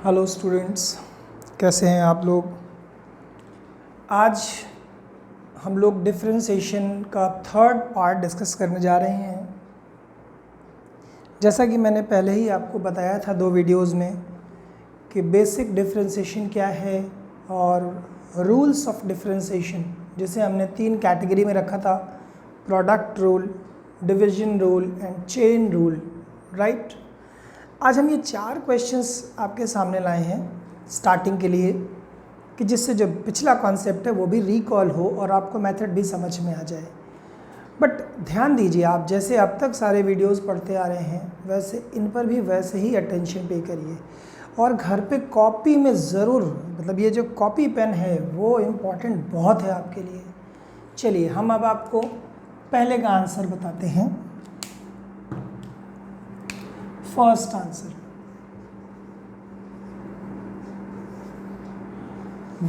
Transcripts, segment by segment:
Hello students, कैसे हैं आप लोग। आज हम लोग डिफरेंशिएशन का थर्ड पार्ट डिस्कस करने जा रहे हैं। जैसा कि मैंने पहले ही आपको बताया था 2 वीडियोज़ में कि बेसिक डिफरेंशिएशन क्या है और रूल्स ऑफ डिफरेंशिएशन, जिसे हमने 3 कैटेगरी में रखा था: product rule, division rule and chain rule, right. आज हम ये 4 क्वेश्चंस आपके सामने लाए हैं स्टार्टिंग के लिए, कि जिससे जो पिछला कॉन्सेप्ट है वो भी रिकॉल हो और आपको मेथड भी समझ में आ जाए। बट ध्यान दीजिए, आप जैसे अब तक सारे वीडियोस पढ़ते आ रहे हैं वैसे इन पर भी वैसे ही अटेंशन पे करिए, और घर पे कॉपी में ज़रूर, मतलब ये जो कॉपी पेन है वो इम्पॉर्टेंट बहुत है आपके लिए। चलिए हम अब आपको पहले का आंसर बताते हैं। First answer,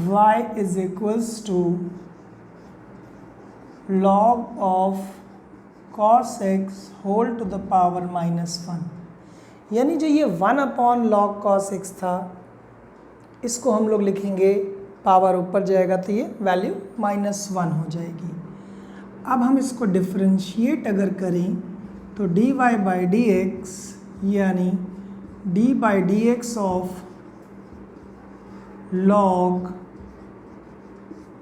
y is equals to log of cos x whole to the power -1। यानी जो ये 1/log cos x था, इसको हम लोग लिखेंगे, पावर ऊपर जाएगा तो ये वैल्यू -1 हो जाएगी। अब हम इसको डिफरेंशिएट अगर करें तो dy बाई डी एक्स, यानी d by d x of log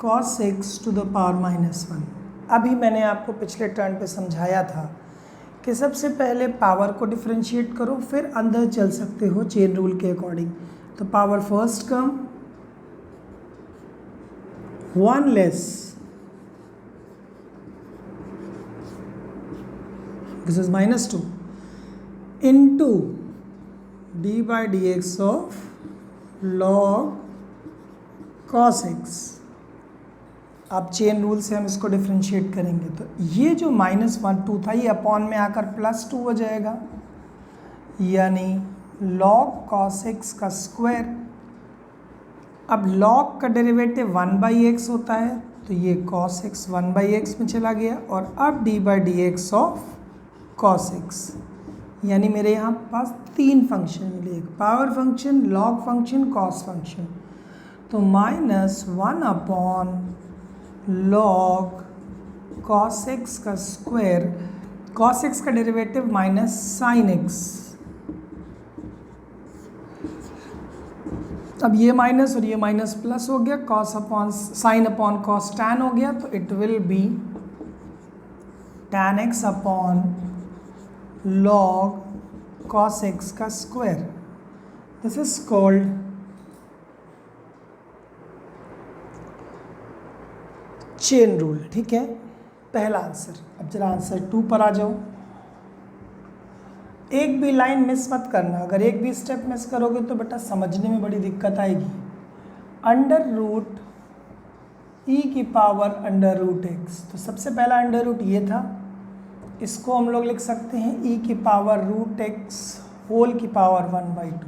cos x to the power -1। अभी मैंने आपको पिछले टर्न पे समझाया था कि सबसे पहले पावर को डिफरेंशिएट करो, फिर अंदर चल सकते हो चेन रूल के अकॉर्डिंग। तो power first come 1 less, this is -2 into d by dx of log cos x। अब चेन रूल से हम इसको डिफरेंशिएट करेंगे तो ये जो -2 था ये अपॉन में आकर +2 हो जाएगा, यानी log cos x का स्क्वायर। अब log का डेरिवेटिव 1/x होता है तो ये cos x 1/x में चला गया, और अब d by dx of cos x, यानी मेरे यहाँ पास 3 फंक्शन मिले, एक power function, log function, cos function. तो -1/log cos x का स्क्वायर, cos x का डेरिवेटिव -sin x। अब ये माइनस और ये माइनस प्लस हो गया, cos upon sine upon cos tan हो गया, तो it will be tan x upon log cos x का square. This is called chain rule, ठीक है, पहला आंसर। अब जरा आंसर 2 पर आ जाओ। एक भी लाइन मिस मत करना, अगर एक भी स्टेप मिस करोगे तो बेटा समझने में बड़ी दिक्कत आएगी। अंडर रूट ई की पावर अंडर रूट एक्स, तो सबसे पहला अंडर रूट ये था, इसको हम लोग लिख सकते हैं e की पावर रूट एक्स होल की पावर 1/2,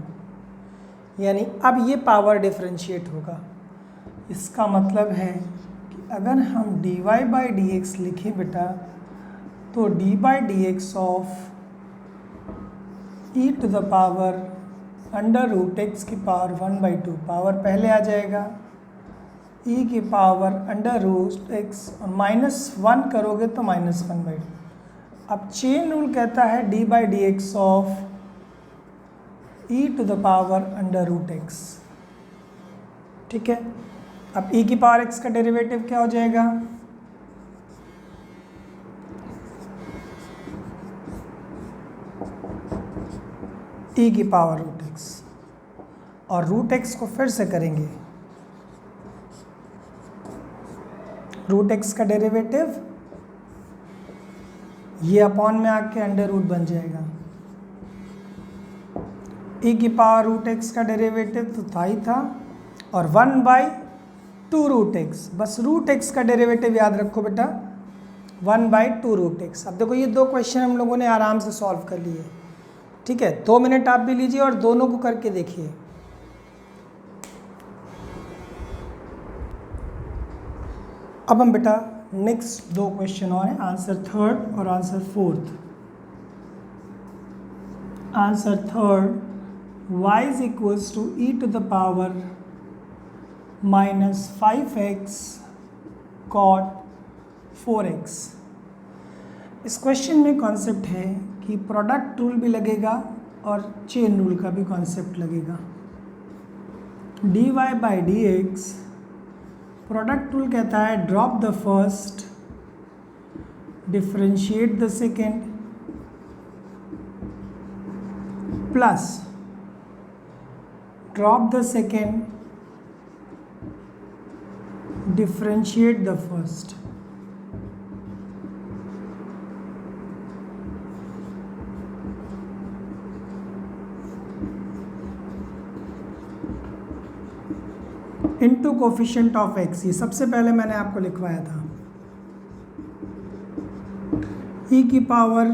यानी अब ये पावर डिफरेंशिएट होगा। इसका मतलब है कि अगर हम dy बाई डी एक्स लिखें बेटा, तो d by d x of e to the power under root x की पावर 1/2, पावर पहले आ जाएगा, e की पावर अंडर रूट एक्स, और -1 करोगे तो -1/2। अब चेन रूल कहता है d by d x of e to the power under root x, ठीक है। अब e की पावर x का डेरिवेटिव क्या हो जाएगा, e की पावर रूट x, और रूट x को फिर से करेंगे, रूट x का डेरिवेटिव ये अपॉन में आके अंडर रूट बन जाएगा, e की पावर रूट x का डेरिवेटिव तो था ही था, और 1/2 root x, bus route x का डेरिवेटिव याद रखो बेटा, 1/2 रूट x। अब देखो ये 2 क्वेश्चन हम लोगों ने आराम से सॉल्व कर लिए, ठीक है। 2 मिनट आप भी लीजिए और दोनों को करके देखिए। अब हम बेटा नेक्स्ट 2 क्वेश्चन और हैं, आंसर 3rd और answer 4th। Answer 3rd y is equals to e to the power minus 5x cot 4x। इस क्वेश्चन में कॉन्सेप्ट है कि प्रोडक्ट रूल भी लगेगा और चेन रूल का भी कॉन्सेप्ट लगेगा। dy by d x, product rule कहता है drop the first, differentiate the second, plus drop the second, differentiate the first. Into coefficient of x, ये सबसे पहले मैंने आपको लिखवाया था। ई की पावर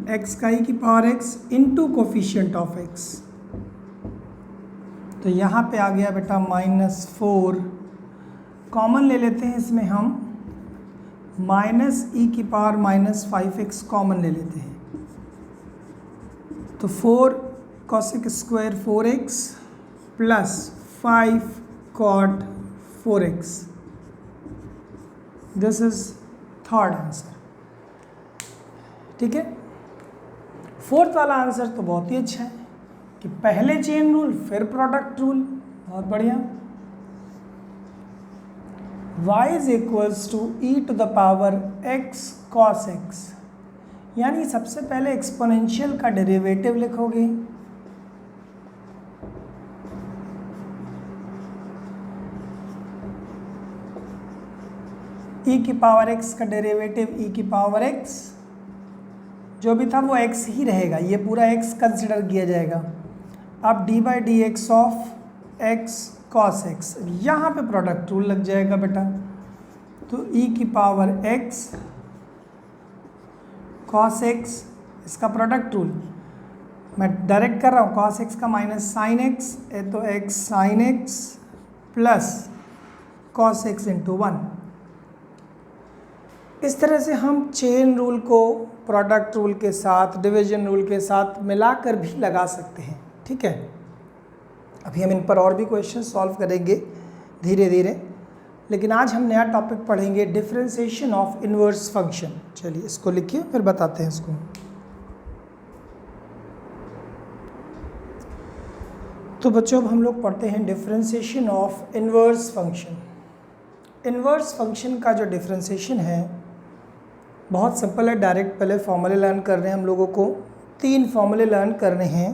एक्स का ई की power x into coefficient of x, तो यहाँ पे आ गया बेटा -4। कॉमन ले लेते हैं इसमें हम, माइनस ई की पावर -5x कॉमन ले लेते हैं, तो 4 cosec square 4x plus 5 cot 4x। This is third answer. ठीक है, फोर्थ वाला आंसर तो बहुत ही अच्छा है कि पहले चेन रूल फिर प्रोडक्ट रूल, बहुत बढ़िया। y is equals to e to the power x cos x, यानी सबसे पहले एक्सपोनेंशियल का डेरिवेटिव लिखोगे, e की पावर x का डेरिवेटिव e की पावर x, जो भी था वो x ही रहेगा, ये पूरा x कंसिडर किया जाएगा। अब d by d x of x cos x, यहाँ पे प्रोडक्ट रूल लग जाएगा बेटा, तो e की पावर x cos x, इसका प्रोडक्ट रूल मैं डायरेक्ट कर रहा हूँ, cos x का माइनस साइन x है तो x sine x plus cos x into 1। इस तरह से हम चेन रूल को प्रोडक्ट रूल के साथ, डिवीजन रूल के साथ मिलाकर भी लगा सकते हैं। ठीक है, अभी हम इन पर और भी क्वेश्चन सॉल्व करेंगे धीरे धीरे, लेकिन आज हम नया टॉपिक पढ़ेंगे डिफरेंशिएशन ऑफ इनवर्स फंक्शन। चलिए इसको लिखिए फिर बताते हैं इसको। तो बच्चों अब हम लोग पढ़ते हैं differentiation of inverse function. Inverse function का जो डिफरेंशिएशन है बहुत सिंपल है, डायरेक्ट पहले फॉर्मूले लर्न कर रहे हैं हम लोगों को, 3 फॉर्मूले लर्न करने हैं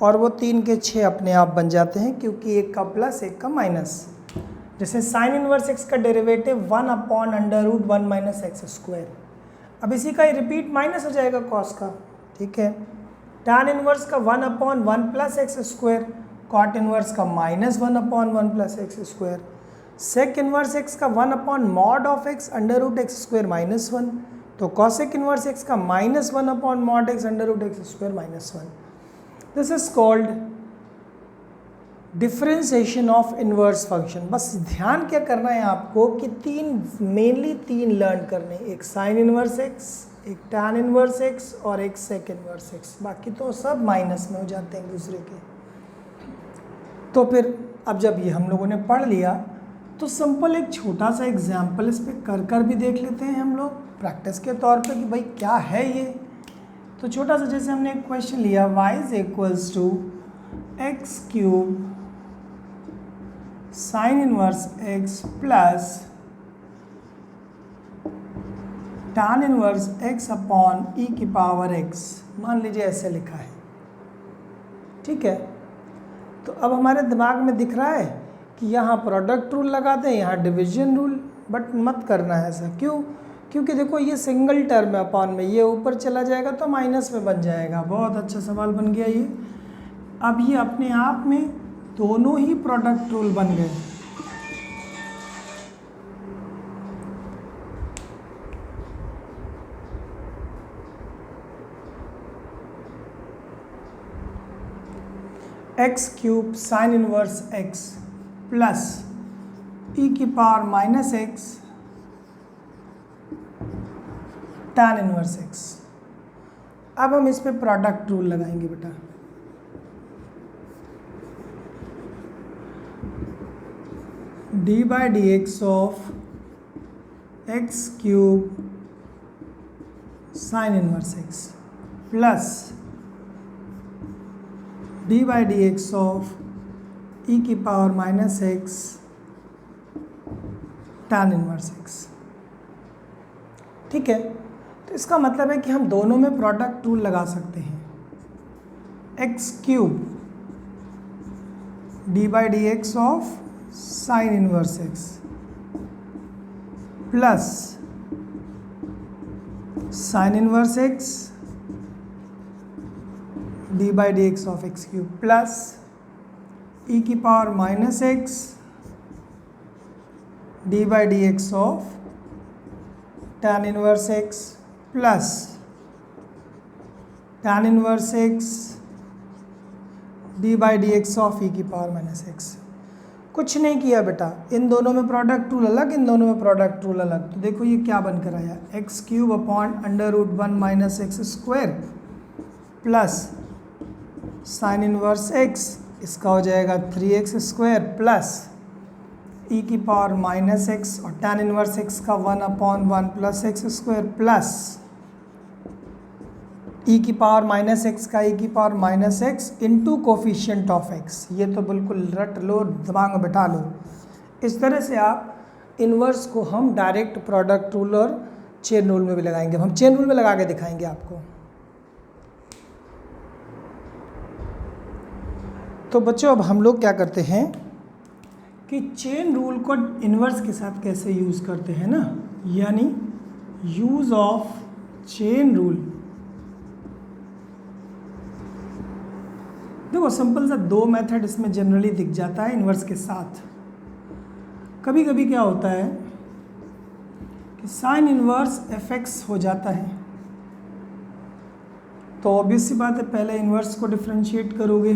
और वो 3 के 6 अपने आप बन जाते हैं, क्योंकि एक का प्लस एक का माइनस। जैसे साइन इनवर्स एक्स का डेरिवेटिव 1/√1 माइनस एक्स स्क्वायर, अब इसी का ही रिपीट माइनस हो जाएगा कॉस का। ठीक है, टैन इनवर्स का 1/1 plus x square, cot inverse का -1/1 plus x square, sec inverse x का 1/mod of x under root x square -1, तो कॉसेक इनवर्स एक्स का -1/mod x under root x square -1। This is called differentiation of inverse function. बस ध्यान क्या करना है आपको कि मेनली तीन लर्न करने, एक साइन इनवर्स एक्स, एक टैन इनवर्स एक्स और एक सेक इनवर्स एक्स, बाकी तो सब माइनस में हो जाते हैं दूसरे के। तो फिर अब जब ये हम लोगों ने पढ़ लिया तो सिंपल एक छोटा सा एग्जाम्पल इस पर कर भी देख लेते हैं हम लोग प्रैक्टिस के तौर पे कि भाई क्या है ये। तो छोटा सा जैसे हमने एक क्वेश्चन लिया, y is equals to x cube sine inverse x plus tan inverse x upon e की पावर एक्स, मान लीजिए ऐसे लिखा है। ठीक है, तो अब हमारे दिमाग में दिख रहा है कि यहाँ प्रोडक्ट रूल लगा दें, यहाँ डिवीजन रूल, बट मत करना है ऐसा। क्यों? क्योंकि देखो ये सिंगल टर्म है अपॉन में, ये ऊपर चला जाएगा तो माइनस में बन जाएगा। बहुत अच्छा सवाल बन गया ये। अब ये अपने आप में दोनों ही प्रोडक्ट रूल बन गए। X cube sine inverse x plus e की power minus x tan inverse x. अब हम इस पे प्रोडक्ट रूल लगाएंगे बेटा। D by d x of x cube sine inverse x plus d by d x of e की power minus x tan inverse x. ठीक है, तो इसका मतलब है कि हम दोनों में प्रोडक्ट रूल लगा सकते हैं। X cube d by d x of sine inverse x plus sine inverse x d by d x of x cube plus e की power minus x d by d x of tan inverse x plus tan inverse x d by d x of e की power minus x. कुछ नहीं किया बेटा, इन दोनों में product rule अलग, इन दोनों में प्रोडक्ट रूल अलग। तो देखो ये क्या बनकर आया, x cube upon under root 1 minus x square plus sine inverse x, इसका हो जाएगा 3x स्क्वायर प्लस ई की पावर माइनस एक्स और tan इनवर्स एक्स का 1/1 plus x square plus e की पावर माइनस एक्स का ई की power minus x into coefficient of x. ये तो बिल्कुल रट लो, दिमाग में बैठा लो। इस तरह से आप इन्वर्स को हम डायरेक्ट प्रोडक्ट रूल और चेन रूल में भी लगाएंगे। हम चेन रूल में लगा के दिखाएंगे आपको। तो बच्चों अब हम लोग क्या करते हैं कि चेन रूल को इन्वर्स के साथ कैसे यूज़ करते हैं ना, यानी यूज़ ऑफ चेन रूल। देखो सिंपल सा दो मेथड इसमें जनरली दिख जाता है इन्वर्स के साथ। कभी कभी क्या होता है कि साइन इन्वर्स एफ एक्स हो जाता है, तो ऑब्वियस सी बात है पहले इन्वर्स को डिफरेंशिएट करोगे,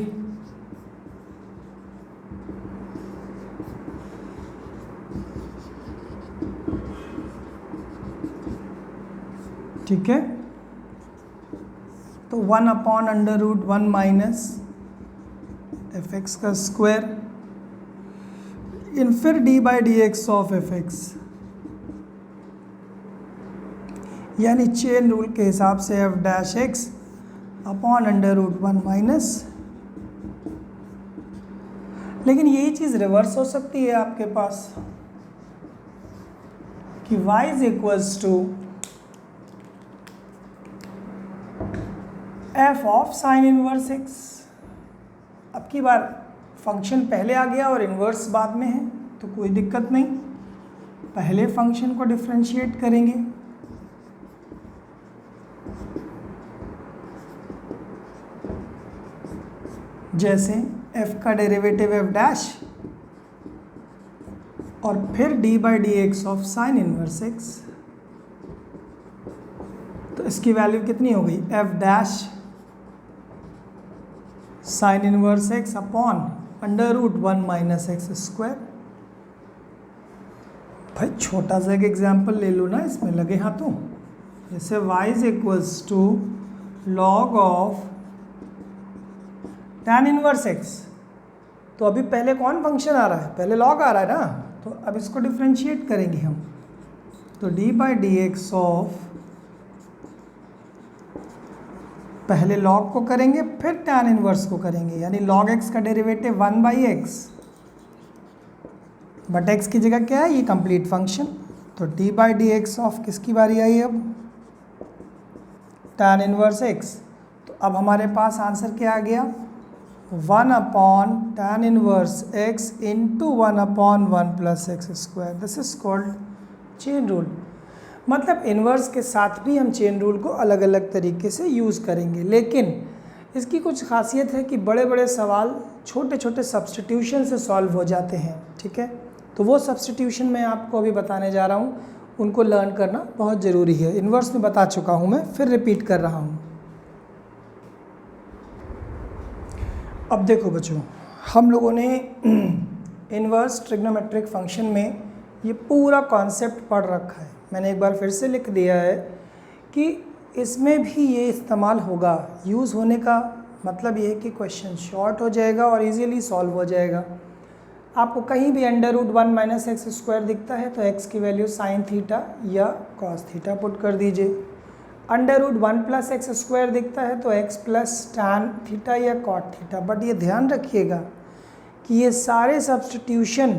ठीक है। तो 1/√1 माइनस एफ एक्स का स्क्वायर इन फिर D by d x of F x, यानी चेन रूल के हिसाब से F dash x upon √1 minus. लेकिन यही चीज़ रिवर्स हो सकती है आपके पास कि y is equals to f of sine inverse x. अब की बार फंक्शन पहले आ गया और इन्वर्स बाद में है, तो कोई दिक्कत नहीं, पहले फंक्शन को डिफरेंशिएट करेंगे। जैसे f का डेरिवेटिव f डैश और फिर D by d x of sine inverse x, तो इसकी वैल्यू कितनी हो गई, f dash sign inverse x upon √1 minus x square. भाई छोटा सा एक एग्जाम्पल ले लो ना, इसमें लगे हाथों। जैसे y is equals to log of tan inverse x, तो अभी पहले कौन फंक्शन आ रहा है, पहले लॉग आ रहा है ना, तो अब इसको डिफरेंशिएट करेंगे हम। तो D by d x of, पहले लॉग को करेंगे फिर tan इनवर्स को करेंगे, यानी log x का डेरिवेटिव 1/x बट x की जगह क्या है, ये कंप्लीट फंक्शन। तो D by d x of किसकी बारी आई अब, tan इनवर्स x। तो अब हमारे पास आंसर क्या आ गया, 1/tan inverse x into 1/1 plus x square. This is called chain rule. मतलब इन्वर्स के साथ भी हम चेन रूल को अलग अलग तरीके से यूज़ करेंगे, लेकिन इसकी कुछ खासियत है कि बड़े बड़े सवाल छोटे छोटे सब्स्टिट्यूशन से सॉल्व हो जाते हैं, ठीक है। तो वो सब्स्टिट्यूशन मैं आपको अभी बताने जा रहा हूँ, उनको लर्न करना बहुत ज़रूरी है। इन्वर्स में बता चुका हूँ मैं, फिर रिपीट कर रहा हूँ। अब देखो बच्चों, हम लोगों ने इन्वर्स ट्रिग्नोमेट्रिक फंक्शन में ये पूरा कॉन्सेप्ट पढ़ रखा है। मैंने एक बार फिर से लिख दिया है कि इसमें भी ये इस्तेमाल होगा। यूज़ होने का मतलब ये है कि क्वेश्चन शॉर्ट हो जाएगा और इजीली सॉल्व हो जाएगा। आपको कहीं भी √1 माइनस एक्स स्क्वायर दिखता है तो x की वैल्यू साइन थीटा या कॉस थीटा पुट कर दीजिए। √1 प्लस एक्स स्क्वायर दिखता है तो x प्लस टैन थीटा या कॉट थीटा। बट ये ध्यान रखिएगा कि ये सारे सब्सटीट्यूशन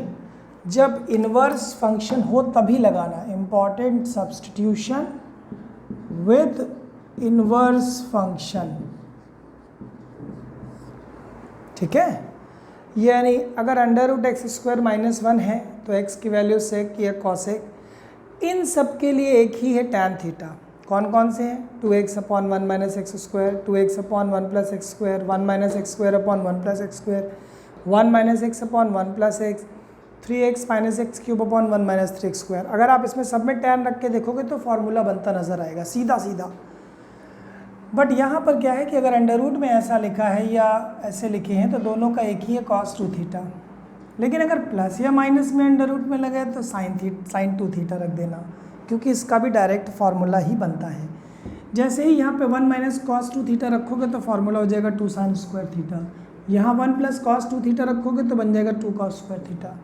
जब इन्वर्स फंक्शन हो तभी लगाना। Important, substitution with inverse function, ठीक है। यानी अगर √x² माइनस 1 है तो x की वैल्यू सेक या कॉसेक, इन सब के लिए एक ही है टैन थीटा। कौन कौन से हैं? 2x/1 minus x square, 2x/1 plus x square, 1 minus x square upon 1 plus x square, 1 minus x upon 1 plus x, 3x minus x cube upon 1 minus 3x square. अगर आप इसमें सब में टैन रख के देखोगे तो फॉर्मूला बनता नजर आएगा सीधा सीधा। बट यहाँ पर क्या है कि अगर √ में ऐसा लिखा है या ऐसे लिखे हैं तो दोनों का एक ही है cos 2 थीटा। लेकिन अगर प्लस या माइनस में √ में लगे तो साइन 2 थीटा रख देना, क्योंकि इसका भी डायरेक्ट फार्मूला ही बनता है। जैसे ही यहाँ पे 1 माइनस cos 2 थीटा रखोगे तो फार्मूला हो जाएगा 2 साइन स्क्वायर थीटा। यहाँ 1 प्लस cos 2 थीटा रखोगे तो बन जाएगा 2 cos स्क्वायर थीटा।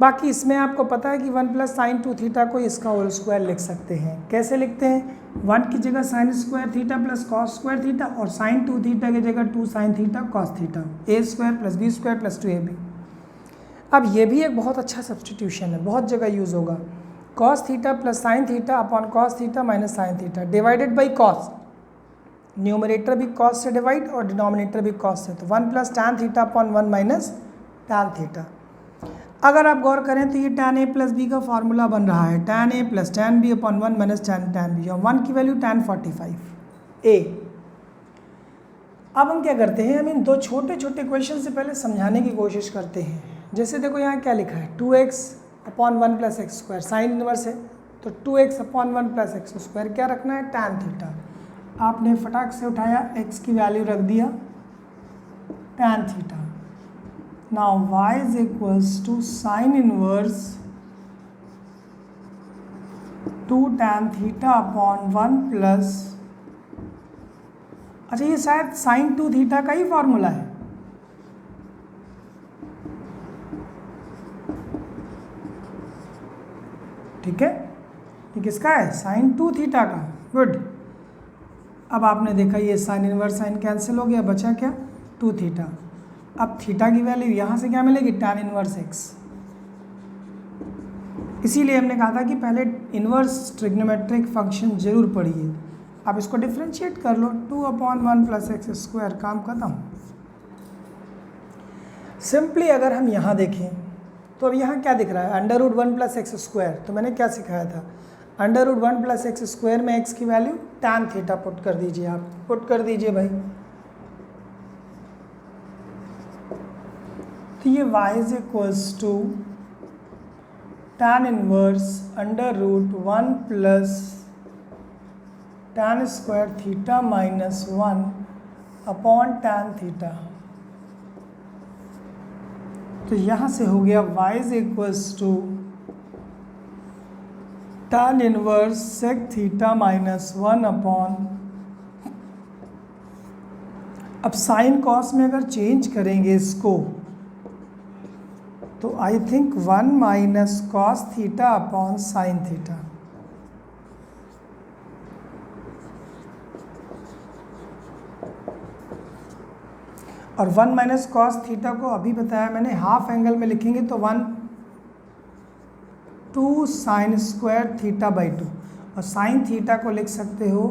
बाकी इसमें आपको पता है कि 1 प्लस साइन 2 थीटा को इसका होल स्क्वायर लिख सकते हैं। कैसे लिखते हैं? 1 की जगह sine square theta plus cos square theta और साइन 2 थीटा की जगह 2 sine theta cos theta, a² plus b² plus 2ab। अब ये भी एक बहुत अच्छा सब्सटीट्यूशन है, बहुत जगह यूज़ होगा। Cos theta plus sine theta upon cos theta minus sine theta divided by cos. Numerator भी कॉस से डिवाइड और डिनोमिनेटर भी कॉस से, तो 1 plus tan theta upon 1 minus tan theta. अगर आप गौर करें तो ये tan a प्लस बी का फार्मूला बन रहा है, tan a plus tan b upon 1 minus tan b, और 1 की वैल्यू tan 45 a। अब हम क्या करते हैं, हम इन दो छोटे छोटे क्वेश्चन से पहले समझाने की कोशिश करते हैं। जैसे देखो यहाँ क्या लिखा है, 2x upon 1 plus x square, sine inverse है तो 2x upon 1 plus x square क्या रखना है, tan थीटा। आपने फटाक से उठाया, x की वैल्यू रख दिया tan theta. Now y is equals to sin inverse 2 tan theta upon 1 plus, अच्छा ये शायद sin 2 थीटा का ही फॉर्मूला है। ठीक है, ये किसका है, sin 2 थीटा का। गुड। अब आपने देखा ये साइन इनवर्स साइन कैंसिल हो गया, बचा क्या, 2 थीटा। अब थीटा की वैल्यू यहाँ से क्या मिलेगी, tan इनवर्स x। इसीलिए हमने कहा था कि पहले इनवर्स ट्रिग्नोमेट्रिक फंक्शन जरूर पढ़िए। आप इसको डिफ्रेंशिएट कर लो, 2/1 प्लस एक्स स्क्वायर, काम खत्म। सिंपली अगर हम यहाँ देखें तो अब यहाँ क्या दिख रहा है, √1 प्लस एक्स स्क्वायर। तो मैंने क्या सिखाया था, √1 प्लस एक्स स्क्वायर में x की वैल्यू tan थीटा पुट कर दीजिए। आप पुट कर दीजिए भाई, तो ये y is equals to tan inverse √1 plus tan square theta minus 1 upon tan theta. तो यहाँ से हो गया y is equals to tan inverse sec theta minus 1 upon, अब साइन कॉस में अगर चेंज करेंगे इसको तो I think 1 minus cos theta upon sine theta. और 1 माइनस कॉस थीटा को अभी बताया मैंने, हाफ एंगल में लिखेंगे तो 2 साइन स्क्वायर थीटा बाई 2, और साइन थीटा को लिख सकते हो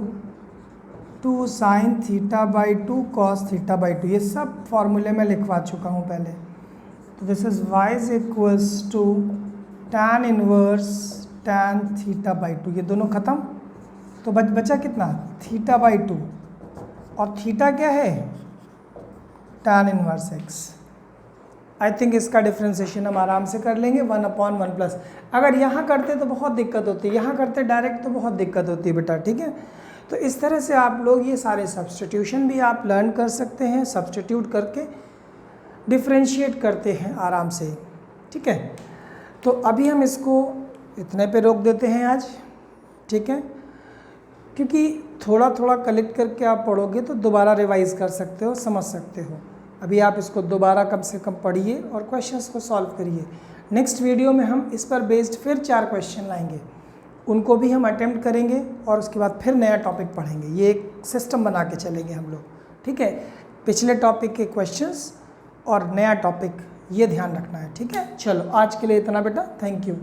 2 sine theta by 2 cos theta by 2। ये सब फॉर्मूले में लिखवा चुका हूँ पहले। तो this is y is equals to tan inverse tan theta by 2। ये दोनों खत्म, तो बचा कितना, थीटा बाई 2, और थीटा क्या है, tan inverse x। I think इसका डिफ्रेंसिएशन हम आराम से कर लेंगे, 1/1 प्लस। अगर यहाँ करते तो बहुत दिक्कत होती है, यहाँ करते डायरेक्ट तो बहुत दिक्कत होती है बेटा। ठीक है, तो इस तरह से आप लोग ये सारे सब्सटीट्यूशन भी आप लर्न कर सकते हैं, सब्सटीट्यूट करके डिफ्रेंशिएट करते हैं आराम से। ठीक है, तो अभी हम इसको इतने पे रोक देते हैं आज। ठीक है, क्योंकि थोड़ा थोड़ा कलेक्ट करके आप पढ़ोगे तो दोबारा रिवाइज़ कर सकते हो, समझ सकते हो। अभी आप इसको दोबारा कम से कम पढ़िए और क्वेश्चंस को सॉल्व करिए। नेक्स्ट वीडियो में हम इस पर बेस्ड फिर 4 क्वेश्चन लाएंगे, उनको भी हम अटेम्प्ट करेंगे और उसके बाद फिर नया टॉपिक पढ़ेंगे। ये एक सिस्टम बना के चलेंगे हम लोग, ठीक है। पिछले टॉपिक के क्वेश्चंस और नया टॉपिक, ये ध्यान रखना है, ठीक है। चलो आज के लिए इतना बेटा, थैंक यू।